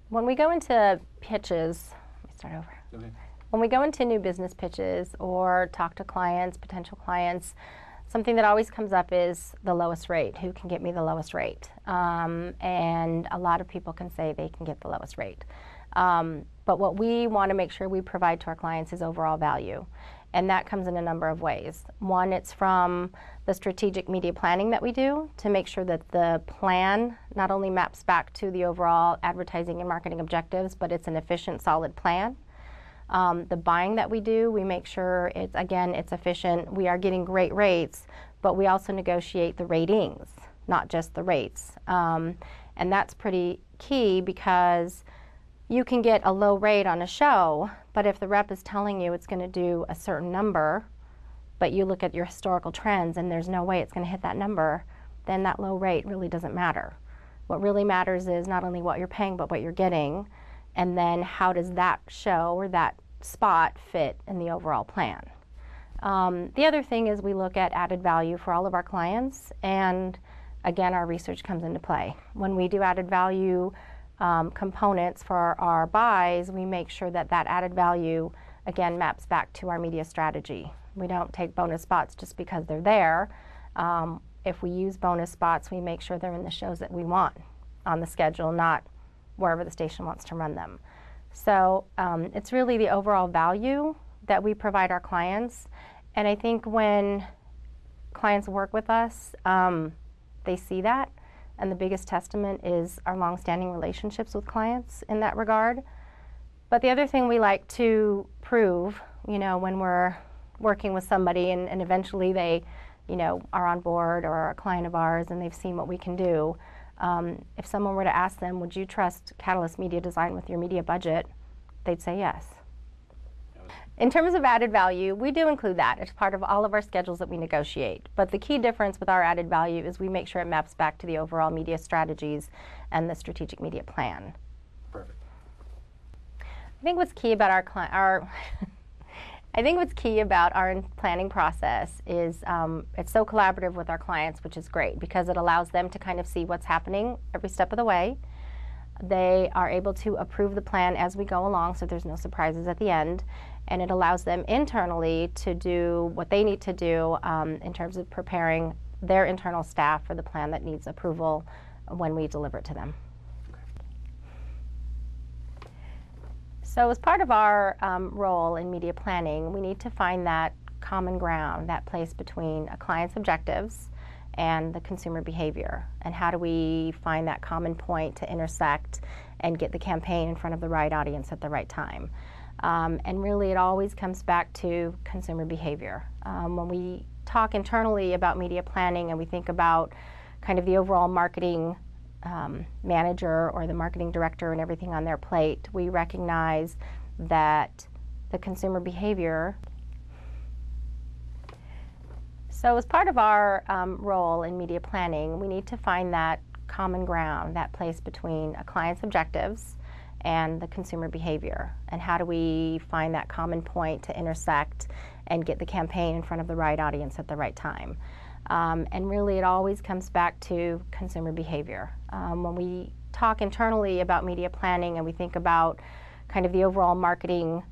When we go into pitches, let me start over. Okay. When we go into new business pitches or talk to clients, potential clients, something that always comes up is the lowest rate. Who can get me the lowest rate? And a lot of people can say they can get the lowest rate. But what we want to make sure we provide to our clients is overall value. And that comes in a number of ways. One, it's from the strategic media planning that we do to make sure that the plan not only maps back to the overall advertising and marketing objectives, but it's an efficient, solid plan. The buying that we do, we make sure it's efficient. We are getting great rates, but we also negotiate the ratings, not just the rates. And that's pretty key because you can get a low rate on a show, but if the rep is telling you it's going to do a certain number, but you look at your historical trends and there's no way it's going to hit that number, then that low rate really doesn't matter. What really matters is not only what you're paying, but what you're getting, and then how does that show or that spot fit in the overall plan. The other thing is we look at added value for all of our clients, and again, our research comes into play. When we do added value components for our buys, we make sure that that added value, again, maps back to our media strategy. We don't take bonus spots just because they're there. If we use bonus spots, we make sure they're in the shows that we want on the schedule, not wherever the station wants to run them. So it's really the overall value that we provide our clients. And I think when clients work with us, they see that. And the biggest testament is our long-standing relationships with clients in that regard. But the other thing we like to prove, when we're working with somebody and eventually they, are on board or are a client of ours and they've seen what we can do, if someone were to ask them, would you trust Catalyst Media Design with your media budget? They'd say yes. In terms of added value, we do include that. It's part of all of our schedules that we negotiate. But the key difference with our added value is we make sure it maps back to the overall media strategies and the strategic media plan. Perfect. I think what's key about our planning process is it's so collaborative with our clients, which is great because it allows them to kind of see what's happening every step of the way. They are able to approve the plan as we go along, so there's no surprises at the end. And it allows them internally to do what they need to do in terms of preparing their internal staff for the plan that needs approval when we deliver it to them. So as part of our role in media planning, we need to find that common ground, that place between a client's objectives and the consumer behavior. And how do we find that common point to intersect and get the campaign in front of the right audience at the right time? And really it always comes back to consumer behavior. When we talk internally about media planning and we think about kind of the overall marketing manager or the marketing director and everything on their plate, we recognize that the consumer behavior. So as part of our role in media planning, we need to find that common ground, that place between a client's objectives and the consumer behavior. And how do we find that common point to intersect and get the campaign in front of the right audience at the right time? And really it always comes back to consumer behavior. When we talk internally about media planning and we think about kind of the overall marketing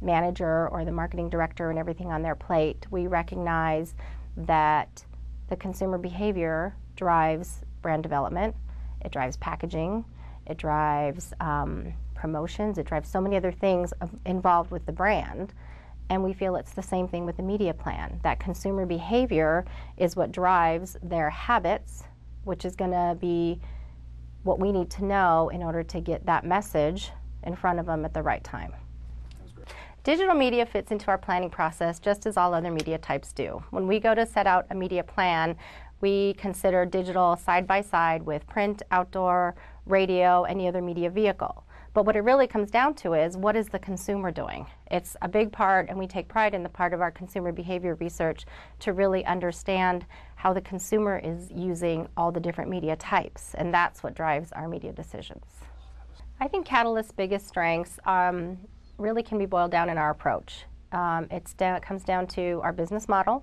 manager or the marketing director and everything on their plate, we recognize that the consumer behavior drives brand development, it drives packaging, it drives promotions, it drives so many other things involved with the brand. And we feel it's the same thing with the media plan. That consumer behavior is what drives their habits, which is going to be what we need to know in order to get that message in front of them at the right time. Digital media fits into our planning process just as all other media types do. When we go to set out a media plan, we consider digital side by side with print, outdoor, radio, any other media vehicle. But what it really comes down to is, what is the consumer doing? It's a big part, and we take pride in the part of our consumer behavior research to really understand how the consumer is using all the different media types, and that's what drives our media decisions. I think Catalyst's biggest strengths really can be boiled down in our approach. It comes down to our business model,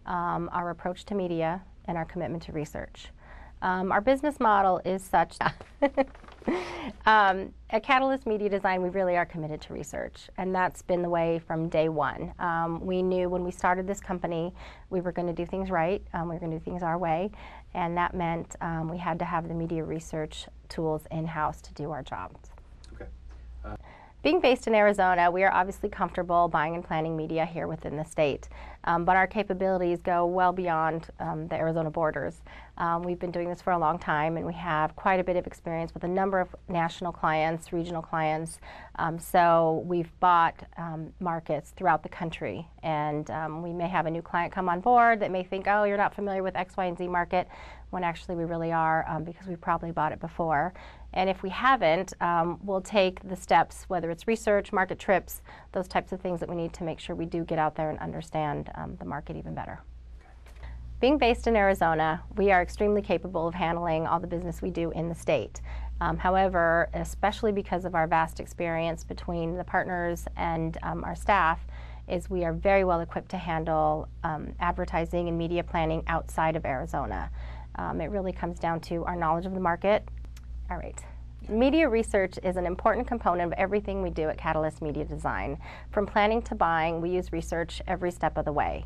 our approach to media, and our commitment to research. Our business model is such that At Catalyst Media Design, we really are committed to research, and that's been the way from day one. We knew when we started this company we were going to do things right, we were going to do things our way, and that meant we had to have the media research tools in-house to do our jobs. Okay. Being based in Arizona, we are obviously comfortable buying and planning media here within the state, but our capabilities go well beyond the Arizona borders. We've been doing this for a long time, and we have quite a bit of experience with a number of national clients, regional clients, so we've bought markets throughout the country, and we may have a new client come on board that may think, oh, you're not familiar with X, Y, and Z market, when actually we really are, because we probably bought it before. And if we haven't, we'll take the steps, whether it's research, market trips, those types of things that we need to make sure we do get out there and understand the market even better. Being based in Arizona, we are extremely capable of handling all the business we do in the state. However, especially because of our vast experience between the partners and our staff, is we are very well equipped to handle advertising and media planning outside of Arizona. It really comes down to our knowledge of the market. All right. Media research is an important component of everything we do at Catalyst Media Design. From planning to buying, we use research every step of the way.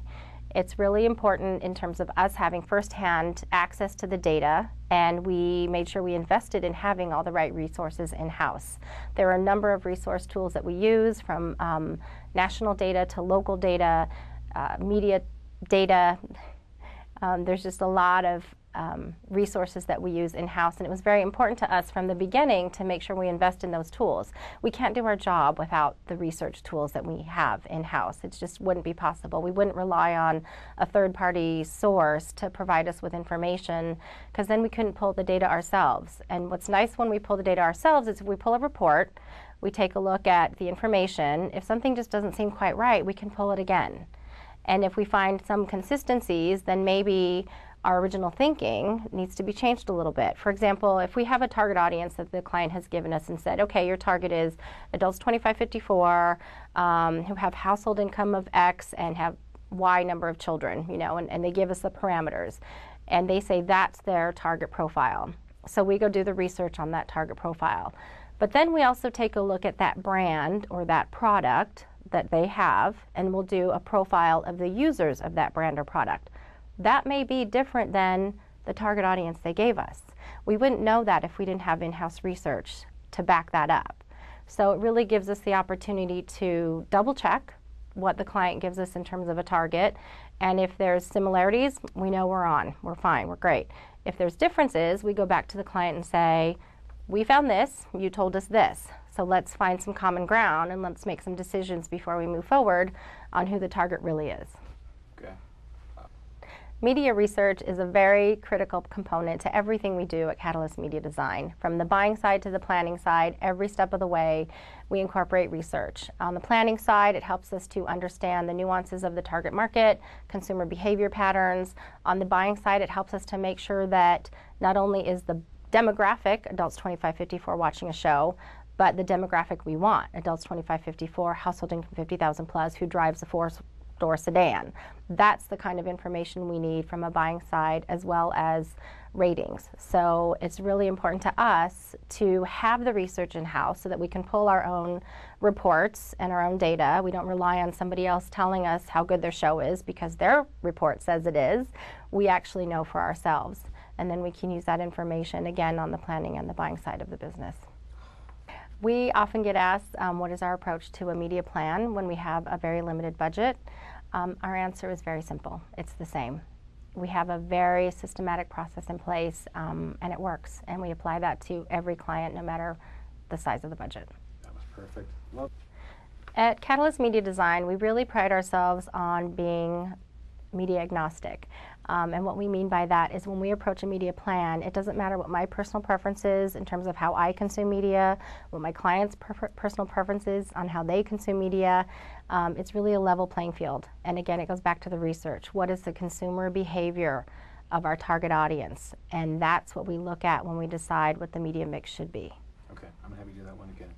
It's really important in terms of us having firsthand access to the data, and we made sure we invested in having all the right resources in-house. There are a number of resource tools that we use, from national data to local data, media data. There's just a lot of resources that we use in-house, and it was very important to us from the beginning to make sure we invest in those tools. We can't do our job without the research tools that we have in-house. It just wouldn't be possible. We wouldn't rely on a third-party source to provide us with information, because then we couldn't pull the data ourselves. And what's nice when we pull the data ourselves is if we pull a report, we take a look at the information. If something just doesn't seem quite right, we can pull it again. And if we find some consistencies, then maybe our original thinking needs to be changed a little bit. For example, if we have a target audience that the client has given us and said, okay, your target is adults 25-54 who have household income of X and have Y number of children, you know, and they give us the parameters, and they say that's their target profile. So we go do the research on that target profile. But then we also take a look at that brand or that product that they have, and we'll do a profile of the users of that brand or product. That may be different than the target audience they gave us. We wouldn't know that if we didn't have in-house research to back that up. So it really gives us the opportunity to double check what the client gives us in terms of a target, and if there's similarities, we know we're on, we're fine, we're great. If there's differences, we go back to the client and say, we found this, you told us this, so let's find some common ground and let's make some decisions before we move forward on who the target really is. Okay. Media research is a very critical component to everything we do at Catalyst Media Design. From the buying side to the planning side, every step of the way, we incorporate research. On the planning side, it helps us to understand the nuances of the target market, consumer behavior patterns. On the buying side, it helps us to make sure that not only is the demographic, adults 25-54 watching a show, but the demographic we want, adults 25-54, household income 50,000 plus, who drives a four-door sedan. That's the kind of information we need from a buying side, as well as ratings. So it's really important to us to have the research in-house so that we can pull our own reports and our own data. We don't rely on somebody else telling us how good their show is because their report says it is. We actually know for ourselves. And then we can use that information again on the planning and the buying side of the business. We often get asked what is our approach to a media plan when we have a very limited budget. Our answer is very simple. It's the same. We have a very systematic process in place, and it works. And we apply that to every client, no matter the size of the budget. That was perfect. Well, at Catalyst Media Design, we really pride ourselves on being media agnostic. And what we mean by that is when we approach a media plan, it doesn't matter what my personal preference is in terms of how I consume media, what my clients' personal preferences on how they consume media. It's really a level playing field. And again, it goes back to the research. What is the consumer behavior of our target audience? And that's what we look at when we decide what the media mix should be. okay, I'm going to have you do that one again.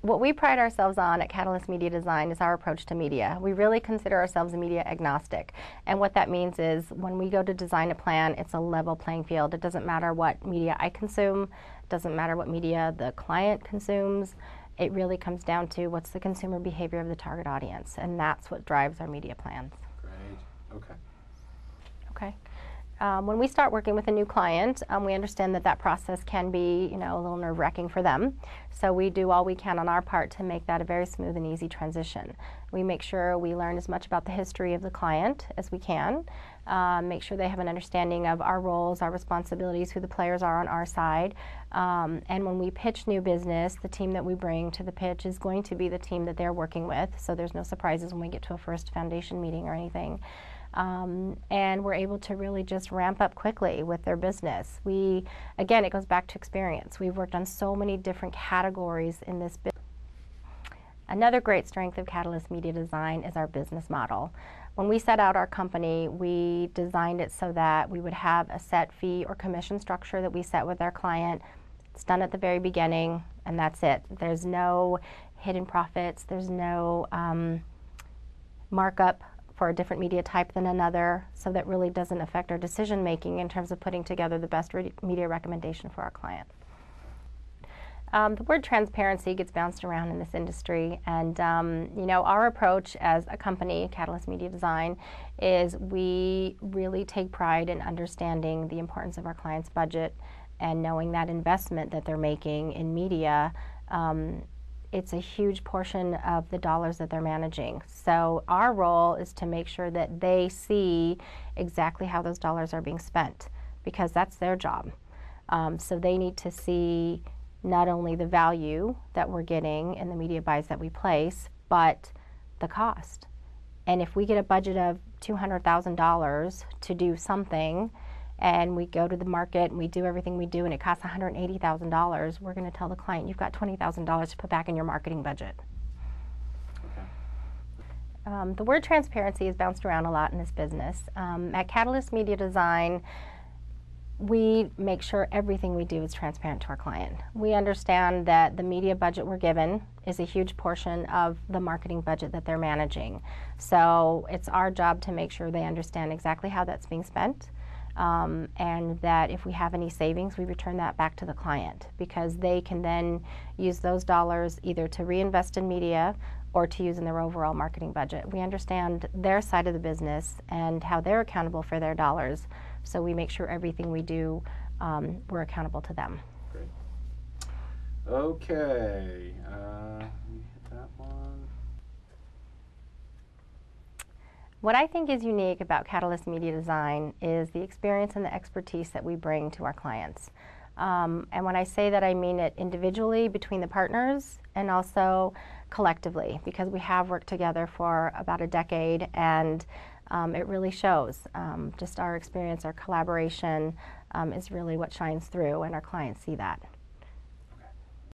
What we pride ourselves on at Catalyst Media Design is our approach to media. We really consider ourselves media agnostic. And what that means is when we go to design a plan, it's a level playing field. It doesn't matter what media I consume, Doesn't matter what media the client consumes. It really comes down to what's the consumer behavior of the target audience, and that's what drives our media plans. Great. Okay. Okay. When we start working with a new client, we understand that that process can be, a little nerve-wracking for them. So we do all we can on our part to make that a very smooth and easy transition. We make sure we learn as much about the history of the client as we can, make sure they have an understanding of our roles, our responsibilities, who the players are on our side. And when we pitch new business, the team that we bring to the pitch is going to be the team that they're working with, so there's no surprises when we get to a first foundation meeting or anything. And we're able to really just ramp up quickly with their business. Again, it goes back to experience. We've worked on so many different categories in this business. Another great strength of Catalyst Media Design is our business model. When we set out our company, we designed it so that we would have a set fee or commission structure that we set with our client. It's done at the very beginning, and that's it. There's no hidden profits. There's no markup for a different media type than another, so that really doesn't affect our decision making in terms of putting together the best media recommendation for our client. The word transparency gets bounced around in this industry, and our approach as a company, Catalyst Media Design, is we really take pride in understanding the importance of our client's budget and knowing that investment that they're making in media. It's a huge portion of the dollars that they're managing. So our role is to make sure that they see exactly how those dollars are being spent, because that's their job. So they need to see not only the value that we're getting in the media buys that we place, but the cost. And if we get a budget of $200,000 to do something, and we go to the market and we do everything we do and it costs $180,000, we're going to tell the client, you've got $20,000 to put back in your marketing budget. Okay. The word transparency is bounced around a lot in this business. At Catalyst Media Design, we make sure everything we do is transparent to our client. We understand that the media budget we're given is a huge portion of the marketing budget that they're managing. So it's our job to make sure they understand exactly how that's being spent. And that if we have any savings, we return that back to the client, because they can then use those dollars either to reinvest in media or to use in their overall marketing budget. We understand their side of the business and how they're accountable for their dollars, so we make sure everything we do, we're accountable to them. Great. Okay. Let me hit that one. What I think is unique about Catalyst Media Design is the experience and the expertise that we bring to our clients. And when I say that, I mean it individually between the partners and also collectively, because we have worked together for about a decade, and it really shows. Just our experience, our collaboration is really what shines through, and our clients see that.